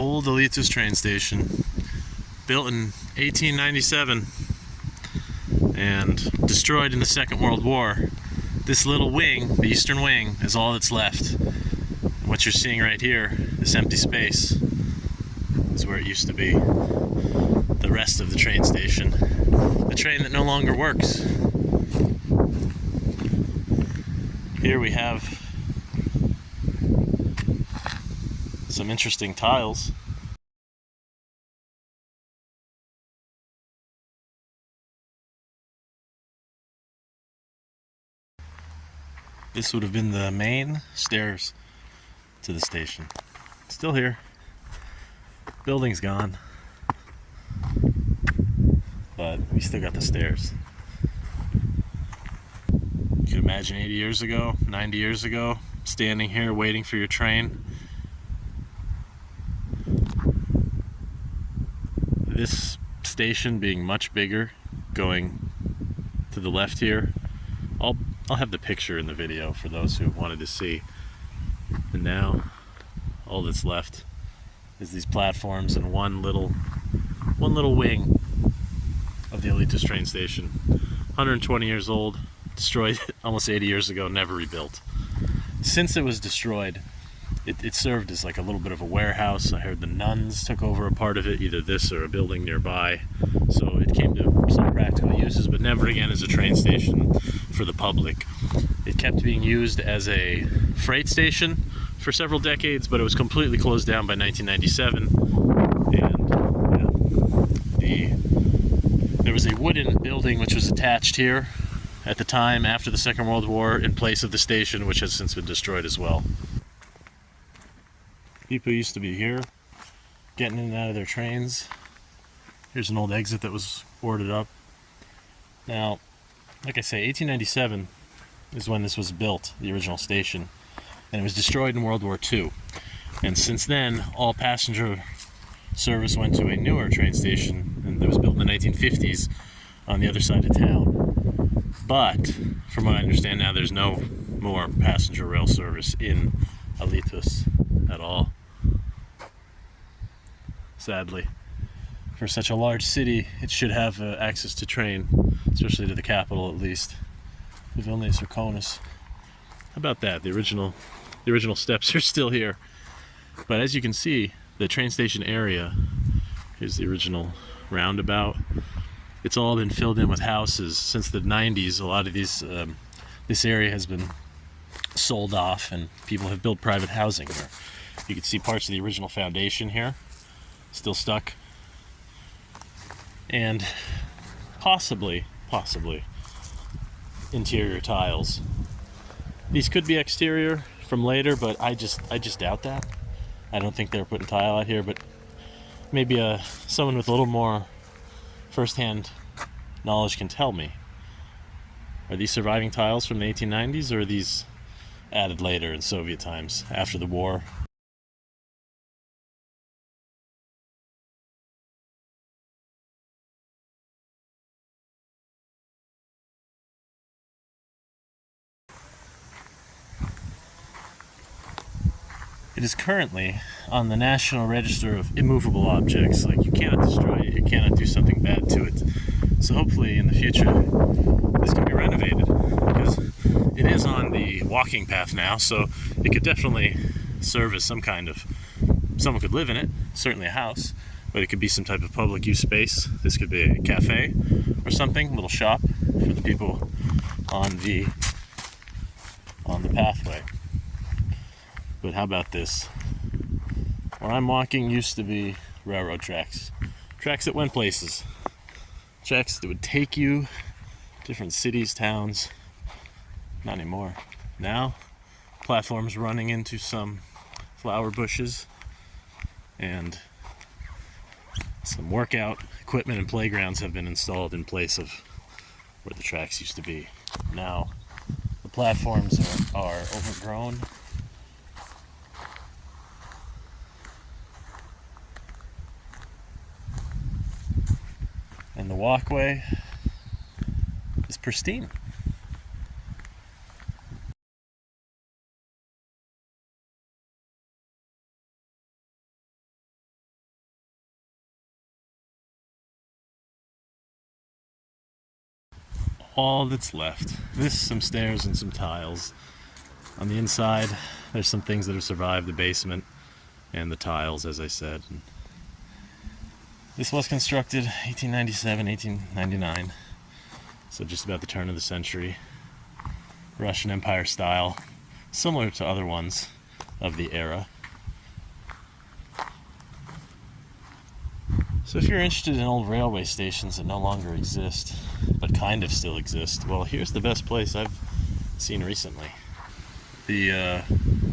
Old Alytus Train Station, built in 1897 and destroyed in the Second World War. This little wing, the eastern wing, is all that's left. What you're seeing right here, this empty space, is where it used to be. The rest of the train station, the train that no longer works. Here we have some interesting tiles. This would have been the main stairs to the station. Still here. Building's gone, but we still got the stairs. You can imagine 80 years ago, 90 years ago, standing here waiting for your train. This station being much bigger, going to the left here. I'll have the picture in the video for those who wanted to see. And now all that's left is these platforms and one little wing of the Alytus train station. 120 years old, destroyed almost 80 years ago, never rebuilt. Since it was destroyed, it served as like a little bit of a warehouse. I heard the nuns took over a part of it, either this or a building nearby. So it came to some practical uses, but never again as a train station for the public. It kept being used as a freight station for several decades, but it was completely closed down by 1997. And there was a wooden building which was attached here at the time after the Second World War in place of the station, which has since been destroyed as well. People used to be here, getting in and out of their trains. Here's an old exit that was boarded up. Now, like I say, 1897 is when this was built, the original station, and it was destroyed in World War II. And since then, all passenger service went to a newer train station, and that was built in the 1950s on the other side of town. But, from what I understand now, there's no more passenger rail service in Alytus at all. Sadly. For such a large city, it should have access to train, especially to the capital at least. Vilnius or Kaunas. How about that? The original steps are still here. But as you can see, the train station area, here's the original roundabout. It's all been filled in with houses since the 90s. A lot of these, this area has been sold off, and people have built private housing here. You can see parts of the original foundation here, still stuck. And possibly interior tiles. These could be exterior from later, but I just doubt that. I don't think they're putting tile out here, but maybe someone with a little more first-hand knowledge can tell me. Are these surviving tiles from the 1890s, or are these added later in Soviet times after the war? It is currently on the National Register of Immovable Objects. Like, you cannot destroy it, you cannot do something bad to it. So hopefully in the future this can be renovated, because it is on the walking path now, so it could definitely serve as some kind of, someone could live in it, certainly a house, but it could be some type of public use space. This could be a cafe or something, a little shop for the people on the pathway. But how about this? Where I'm walking used to be railroad tracks. Tracks that went places. Tracks that would take you to different cities, towns. Not anymore. Now, platforms running into some flower bushes and some workout equipment and playgrounds have been installed in place of where the tracks used to be. Now, the platforms are overgrown. And the walkway is pristine. all that's left. This, some stairs and some tiles. On the inside, there's some things that have survived, the basement and the tiles, as I said. And this was constructed 1897, 1899, so just about the turn of the century. Russian Empire style, similar to other ones of the era. So if you're interested in old railway stations that no longer exist, but kind of still exist, well, here's the best place I've seen recently. The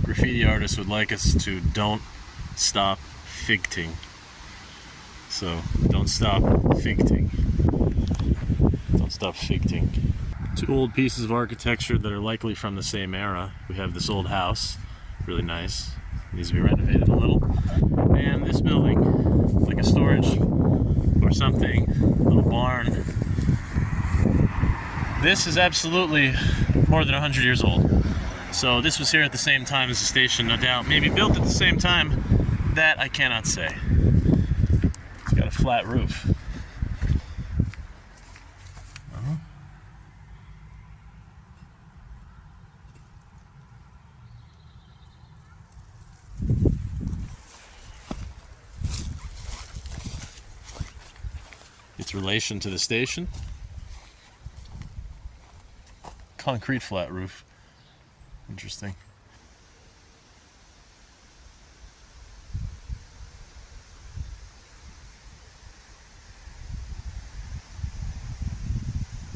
graffiti artist would like us to don't stop figting. So, don't stop figting. Don't stop figting. Two old pieces of architecture that are likely from the same era. We have this old house, really nice. Needs to be renovated a little. And this building, like a storage or something, little barn. This is absolutely more than 100 years old. So this was here at the same time as the station, no doubt. Maybe built at the same time. That I cannot say. It's got a flat roof. Its relation to the station. Concrete flat roof. Interesting.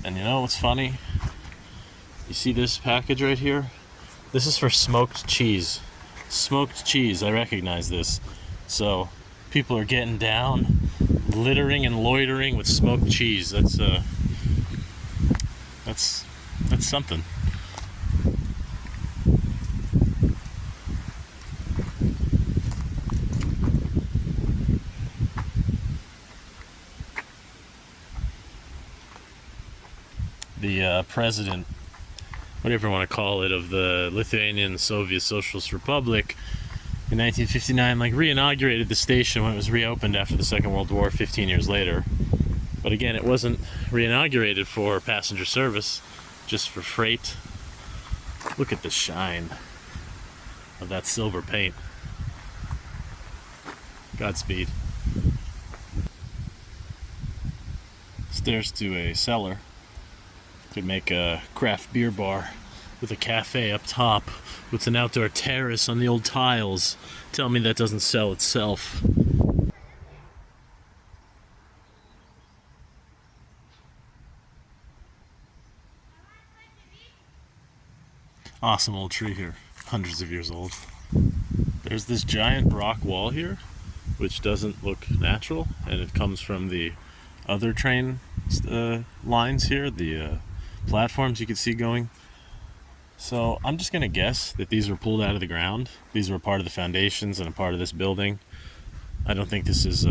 And you know what's funny? You see this package right here? This is for smoked cheese. Smoked cheese, I recognize this. So people are getting down, littering and loitering with smoked cheese. That's something. The president, whatever you want to call it, of the Lithuanian Soviet Socialist Republic in 1959, like re-inaugurated the station when it was reopened after the Second World War 15 years later. But again, it wasn't re-inaugurated for passenger service, just for freight. Look at the shine of that silver paint. Godspeed. Stairs to a cellar. Could make a craft beer bar with a cafe up top with an outdoor terrace on the old tiles. Tell me that doesn't sell itself. Awesome old tree here, hundreds of years old. There's this giant rock wall here, which doesn't look natural, and it comes from the other train lines here, the platforms you can see going. So I'm just gonna guess that these were pulled out of the ground. These were part of the foundations and a part of this building. I don't think this is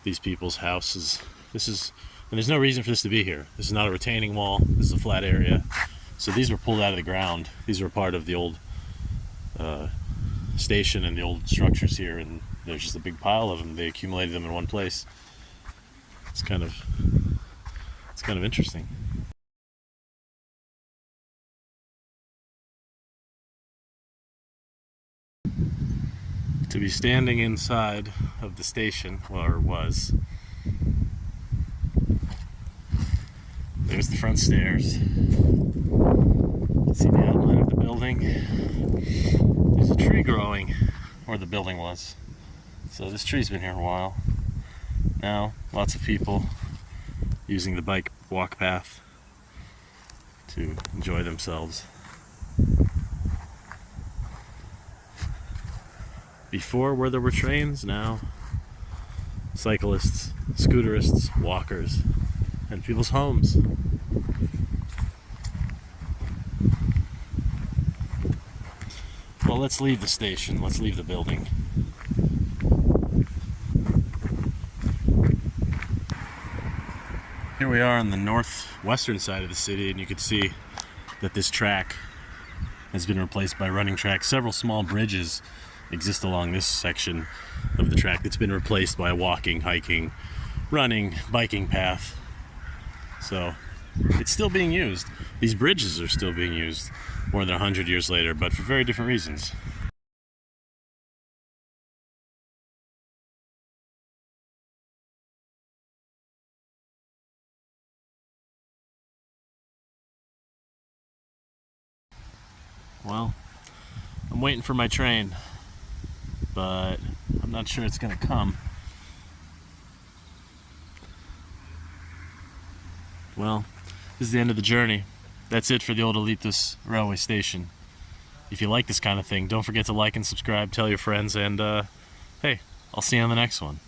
these people's houses. And there's no reason for this to be here. This is not a retaining wall. This is a flat area. So these were pulled out of the ground. These were part of the old station and the old structures here, and there's just a big pile of them. They accumulated them in one place. It's kind of interesting. To be standing inside of the station, or was. There's the front stairs. You can see the outline of the building. There's a tree growing where the building was. So this tree's been here a while. Now, lots of people using the bike walk path to enjoy themselves. Before, where there were trains, now cyclists, scooterists, walkers, and people's homes. Well, let's leave the station. Let's leave the building. Here we are on the northwestern side of the city, and you can see that this track has been replaced by running track. Several small bridges exist along this section of the track that's been replaced by a walking, hiking, running, biking path. So it's still being used. These bridges are still being used more than 100 years later, but for very different reasons. Well, I'm waiting for my train, but I'm not sure it's gonna come. Well, this is the end of the journey. That's it for the Old Alytus railway station. If you like this kind of thing, don't forget to like and subscribe, tell your friends, and hey, I'll see you on the next one.